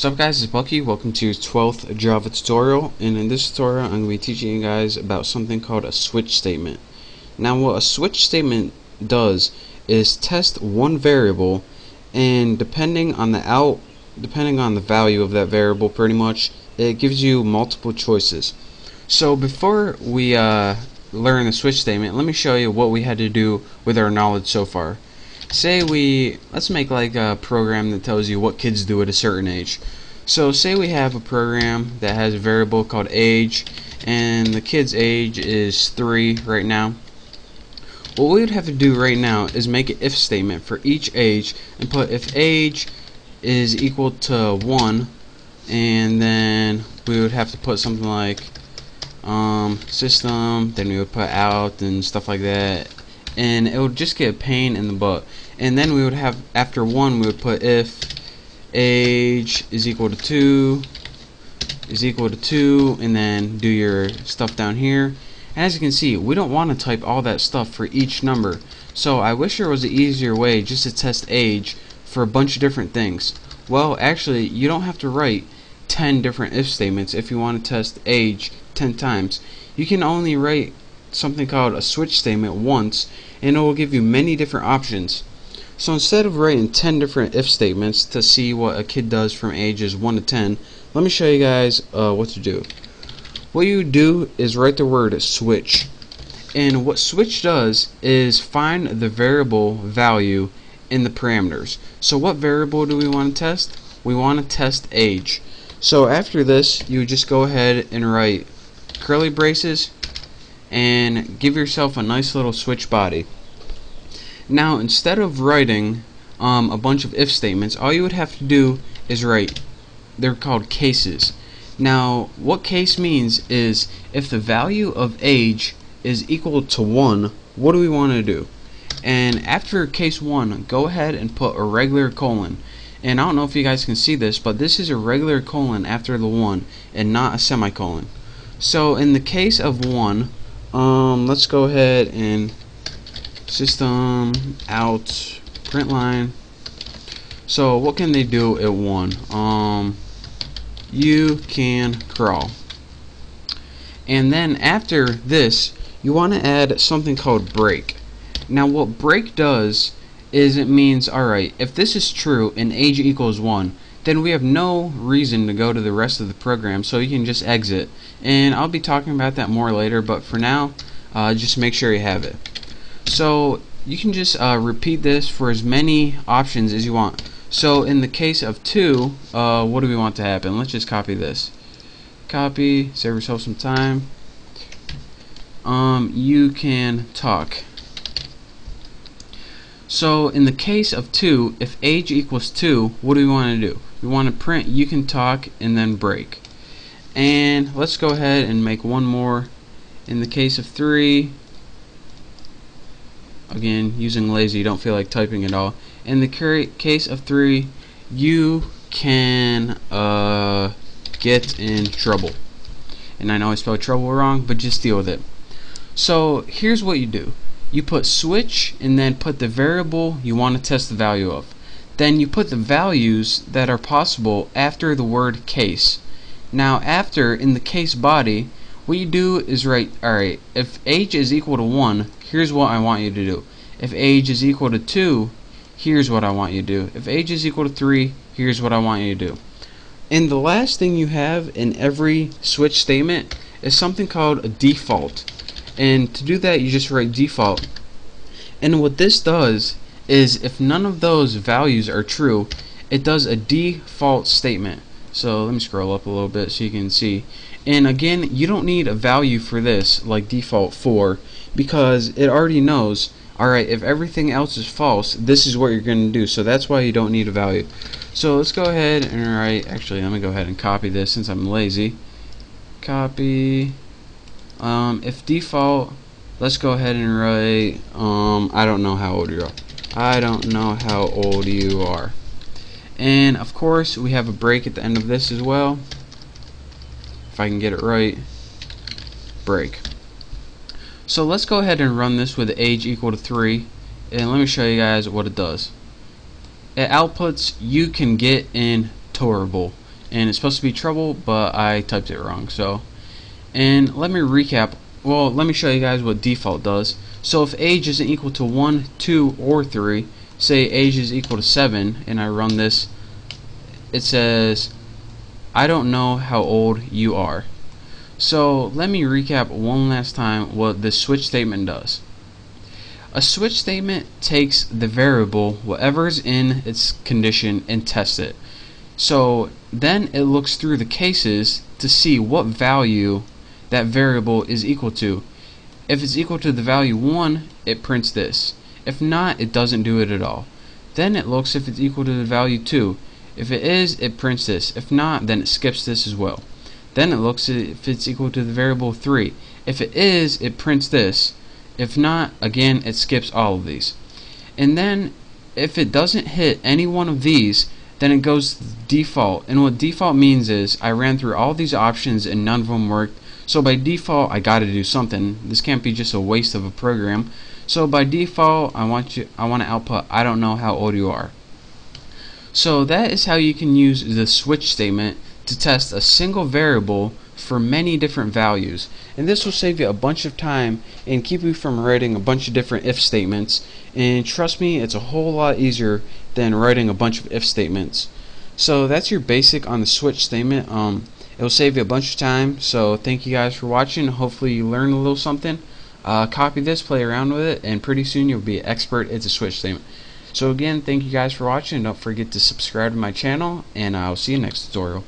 What's up guys, it's Bucky. Welcome to 12th Java tutorial, and in this tutorial I'm going to be teaching you guys about something called a switch statement. Now what a switch statement does is test one variable, and depending on the value of that variable, pretty much it gives you multiple choices. So before we learn the switch statement, let me show you what we had to do with our knowledge so far. Let's make like a program that tells you what kids do at a certain age. So say we have a program that has a variable called age, and the kid's age is 3 right now. What we would have to do right now is make an if statement for each age and put if age is equal to 1, and then we would have to put something like system, then we would put out and stuff like that, and it would just get a pain in the butt. And then we would have, after 1, we would put if age is equal to 2 and then do your stuff down here. And as you can see, we don't want to type all that stuff for each number, so I wish there was an easier way just to test age for a bunch of different things. Well, actually, you don't have to write 10 different if statements if you want to test age 10 times. You can only write something called a switch statement once, and it will give you many different options. So instead of writing 10 different if statements to see what a kid does from ages 1 to 10, let me show you guys what to do. What you do is write the word switch, and what switch does is find the variable value in the parameters. So what variable do we want to test? We want to test age. So after this, you just go ahead and write curly braces and give yourself a nice little switch body. Now instead of writing a bunch of if statements, all you would have to do is write, they're called cases. Now what case means is if the value of age is equal to 1, what do we want to do? And after case 1, go ahead and put a regular colon. And I don't know if you guys can see this, but this is a regular colon after the 1 and not a semicolon. So in the case of 1, let's go ahead and system out print line. So what can they do at 1? You can crawl. And then after this, you want to add something called break. Now what break does is it means, alright, if this is true and age equals 1, then we have no reason to go to the rest of the program, so you can just exit. And I'll be talking about that more later, but for now, just make sure you have it. So you can just repeat this for as many options as you want. So in the case of 2, what do we want to happen? Let's just copy this. Copy, save yourself some time. You can talk. So in the case of 2, if age equals 2, what do we want to do? We want to print you can talk and then break. And let's go ahead and make one more. In the case of 3, again, using lazy, don't feel like typing at all. In the case of 3, you can get in trouble. And I know I spelled trouble wrong, but just deal with it. So here's what you do. You put switch and then put the variable you want to test the value of. Then you put the values that are possible after the word case. Now after, in the case body, what you do is write, alright, if age is equal to 1, here's what I want you to do. If age is equal to 2, here's what I want you to do. If age is equal to 3, here's what I want you to do. And the last thing you have in every switch statement is something called a default. And to do that, you just write default. And what this does is if none of those values are true, it does a default statement. So let me scroll up a little bit so you can see. And again, you don't need a value for this like default 4, because it already knows, alright, if everything else is false, this is what you're going to do. So that's why you don't need a value. So let's go ahead and write, actually let me go ahead and copy this since I'm lazy. Copy. If default, let's go ahead and write, I don't know how old you are. I don't know how old you are. And of course we have a break at the end of this as well. If I can get it right. Break. So let's go ahead and run this with age equal to 3, and let me show you guys what it does. It outputs you can get in tolerable. and it's supposed to be treble, but I typed it wrong. So, and let me recap. Well, let me show you guys what default does. So if age isn't equal to 1, 2, or 3, say age is equal to 7, and I run this, it says, I don't know how old you are. So let me recap one last time what this switch statement does. A switch statement takes the variable, whatever is in its condition, and tests it. So then it looks through the cases to see what value that variable is equal to. If it's equal to the value 1, it prints this. If not, it doesn't do it at all. Then it looks if it's equal to the value 2. If it is, it prints this. If not, then it skips this as well. Then it looks if it's equal to the variable 3. If it is, it prints this. If not, again, it skips all of these. And then if it doesn't hit any one of these, then it goes to default. And what default means is I ran through all these options and none of them worked. So by default, I got to do something. This can't be just a waste of a program. So by default, I want to output I don't know how old you are. So that is how you can use the switch statement to test a single variable for many different values. And this will save you a bunch of time and keep you from writing a bunch of different if statements. And trust me, it's a whole lot easier than writing a bunch of if statements. So that's your basic on the switch statement. It will save you a bunch of time. So thank you guys for watching. Hopefully you learned a little something. Copy this, play around with it, and pretty soon you'll be an expert at the switch statement. So again, thank you guys for watching. Don't forget to subscribe to my channel, and I'll see you next tutorial.